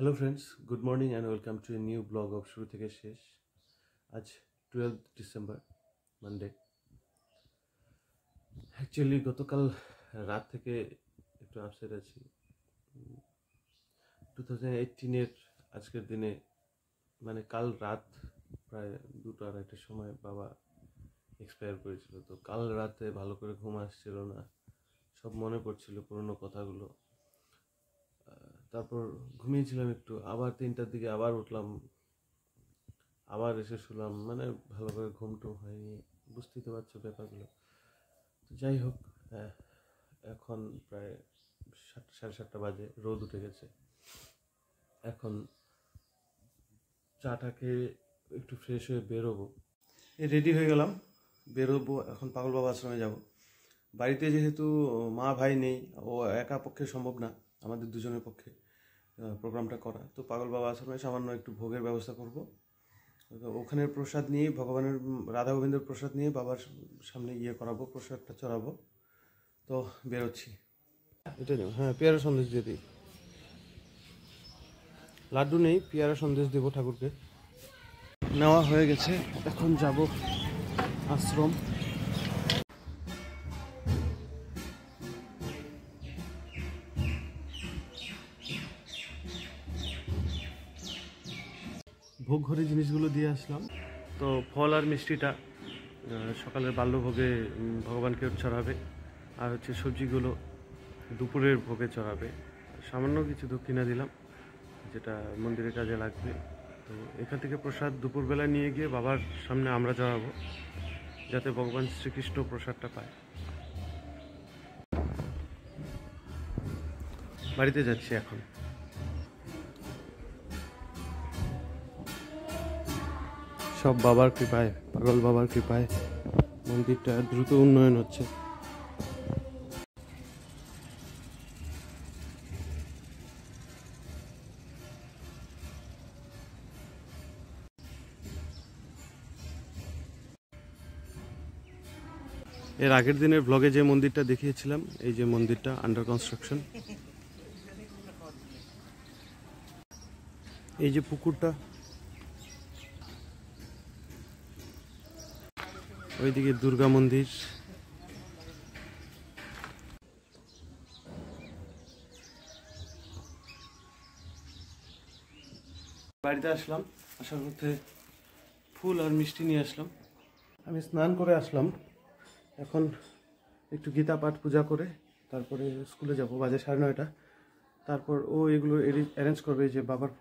Hello friends, good morning and welcome to a new blog of শুরু থেকে শেষ। আজ 12 ডিসেম্বর, মানডে। অ্যাকচুয়ালি গতকাল রাত থেকে একটু আপসেট আছি। 2018-এর আজকের দিনে, মানে কাল রাত প্রায় 2টা-2:30টার সময় বাবা এক্সপায়ার করেছিল। তো কাল রাতে ভালো করে ঘুম আসছিল না, সব মনে পড়ছিল পুরনো কথাগুলো। তারপর ঘুমিয়েছিলাম একটু, আবার 3টার দিকে আবার উঠলাম, আবার এসে শুলাম, মানে ভালো করে ঘুম টুম হয়নি, বুঝতেই তো পারছো ব্যাপারগুলো। তো যাই হোক, এখন প্রায় 7:30 বাজে, রোদ উঠে গেছে। এখন চাটাকে একটু ফ্রেশ হয়ে বেরোবো, রেডি হয়ে গেলাম, বেরোবো। এখন পাগল বাবা আশ্রমে যাব। বাড়িতে যেহেতু মা ভাই নেই, ও একা পক্ষে সম্ভব না, আমাদের দুজনের পক্ষে প্রোগ্রামটা করা। তো পাগল বাবা আশ্রমে সামান্য একটু ভোগের ব্যবস্থা করব। ওখানের প্রসাদ নিয়ে, ভগবানের রাধা গোবিন্দের প্রসাদ নিয়ে বাবার সামনে ইয়ে করাবো, প্রসাদটা চড়াবো। তো বেরোচ্ছি। এটা নেই, হ্যাঁ, পেয়ারা সন্দেশ দিয়ে দিই। লাড্ডু নেই, পেয়ারা সন্দেশ দেবো ঠাকুরকে। নেওয়া হয়ে গেছে, এখন যাব আশ্রম। ভোগ ঘরে জিনিসগুলো দিয়ে আসলাম। তো ফল আর মিষ্টিটা সকালের বাল্যভোগে ভগবানকে চড়াবে, আর হচ্ছে সবজিগুলো দুপুরের ভোগে চড়াবে। সামান্য কিছু দক্ষিণা দিলাম, যেটা মন্দিরের কাজে লাগবে। তো এখান থেকে প্রসাদ দুপুরবেলা নিয়ে গিয়ে বাবার সামনে আমরা চড়াবো, যাতে ভগবান শ্রীকৃষ্ণ প্রসাদটা পায়। বাড়িতে যাচ্ছি এখন। সব বাবার কৃপায়, পাগল বাবার কৃপায় মন্দিরটা দ্রুত উন্নয়ন হচ্ছে। এর আগের দিনের ব্লগে যে মন্দিরটা দেখিয়েছিলাম, এই যে মন্দিরটা আন্ডার কনস্ট্রাকশন। এই যে পুকুরটা, ওইদিকে দুর্গা মন্দির। বাড়িতে আসলাম, আসার মধ্যে ফুল আর মিষ্টি নিয়ে আসলাম। আমি স্নান করে আসলাম, এখন একটু গীতা পাঠ পূজা করে তারপরে স্কুলে যাব। বাজে 9:30। তারপর ও এগুলো অ্যারেঞ্জ করবে, যে বাবার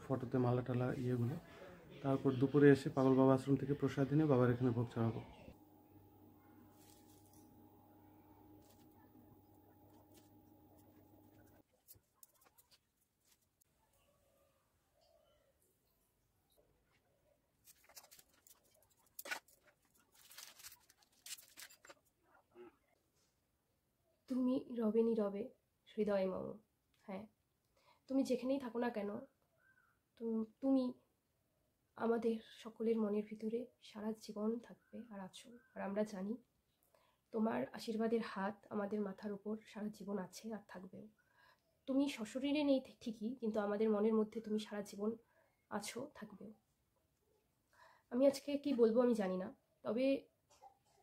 ফটোতে মালা টালা ইয়েগুলো। তারপর দুপুরে এসে পাগল বাবা আশ্রম থেকে প্রসাদ এনে বাবার এখানে ভোগ চড়াবো। তুমি রবে নীরবে হৃদয়ে মম। হ্যাঁ, তুমি যেখানেই থাকো না কেন, তুমি আমাদের সকলের মনের ভিতরে সারা জীবন থাকবে আর আছো। আর আমরা জানি তোমার আশীর্বাদের হাত আমাদের মাথার উপর সারা জীবন আছে আর থাকবেও। তুমি সশরীরে নেই ঠিকই, কিন্তু আমাদের মনের মধ্যে তুমি সারা জীবন আছো, থাকবেও। আমি আজকে কি বলবো আমি জানি না, তবে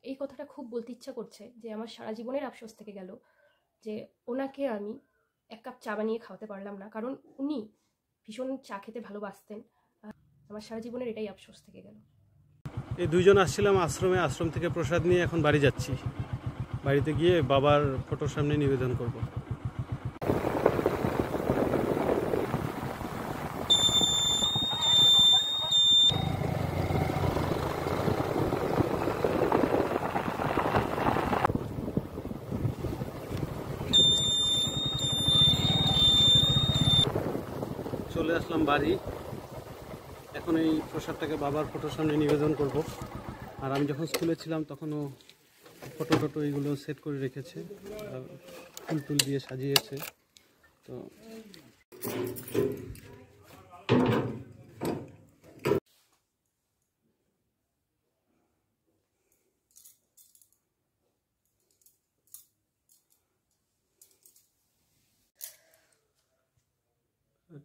এই কথাটা খুব বলতে ইচ্ছা করছে যে আমার সারা জীবনের আফসোস থেকে গেল যে ওনাকে আমি 1 কাপ চা বানিয়ে খাওয়াতে পারলাম না, কারণ উনি ভীষণ চা খেতে ভালোবাসতেন। আমার সারা জীবনের এটাই আফসোস থেকে গেল। এই দুইজন আসছিলাম আশ্রমে, আশ্রম থেকে প্রসাদ নিয়ে এখন বাড়ি যাচ্ছি। বাড়িতে গিয়ে বাবার ফটোর সামনে নিবেদন করব। চলে আসলাম বাড়ি, এখন এই প্রসাদটাকে বাবার ফটোর সামনে নিবেদন করব। আর আমি যখন স্কুলে ছিলাম তখনও ফটো টটো এইগুলো সেট করে রেখেছে, ফুল টুল দিয়ে সাজিয়েছে। তো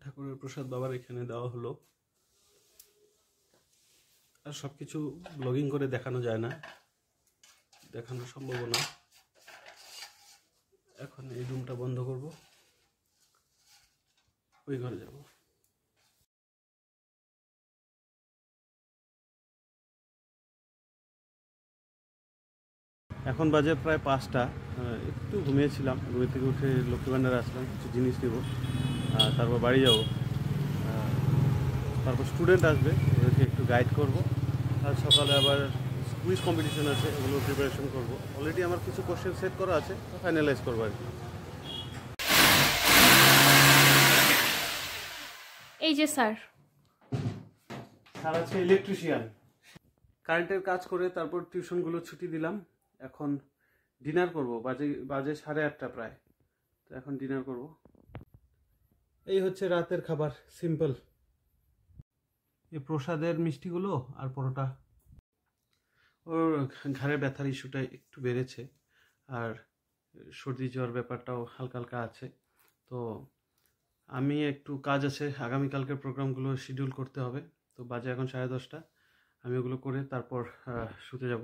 ঠাকুরের প্রসাদ বাবার এখানে দেওয়া হলো। আর সব কিছু ব্লগিং করে দেখানো যায় না, দেখানো সম্ভব না। এখন এই রুমটা বন্ধ করব, ওই ঘরে যাব। এখন বাজে প্রায় 5টা। একটু ঘুমিয়েছিলাম, ঘুমিয়ে থেকে উঠে লক্ষ্মী ভাণ্ডারে আসলাম, কিছু জিনিস নেব, তারপর বাড়ি যাব। তারপর স্টুডেন্ট আসবে, ওদেরকে একটু গাইড করব। আর সকালে আবার কুইজ কম্পিটিশন আছে, ওগুলো প্রিপারেশন করব। অলরেডি আমার কিছু কোশ্চেন সেট করা আছে, ফাইনালাইজ করবো আর কি। এই যে স্যার, স্যার আছে ইলেকট্রিশিয়ান। কারেন্টের কাজ করে তারপর টিউশনগুলো ছুটি দিলাম। এখন ডিনার করব, বাজে বাজে 8:30 প্রায়। তো এখন ডিনার করব। এই হচ্ছে রাতের খাবার, সিম্পল। এই প্রসাদের মিষ্টিগুলো আর পরোটা। ওর ঘাড়ে ব্যথার ইস্যুটা একটু বেড়েছে, আর সর্দি জ্বর ব্যাপারটাও হালকা হালকা আছে। তো আমি একটু কাজ আছে, আগামীকালকের প্রোগ্রামগুলো শিডিউল করতে হবে। তো বাজে এখন 10:30। আমি ওগুলো করে তারপর শুতে যাব।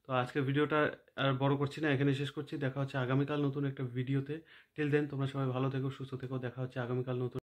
তো আজকের ভিডিওটা আর বড় করছি না, এখানে শেষ করছি। দেখা হচ্ছে আগামীকাল নতুন একটা ভিডিওতে। টিল দেন তোমরা সবাই ভালো থেকো, সুস্থ থেকো। দেখা হচ্ছে আগামীকাল নতুন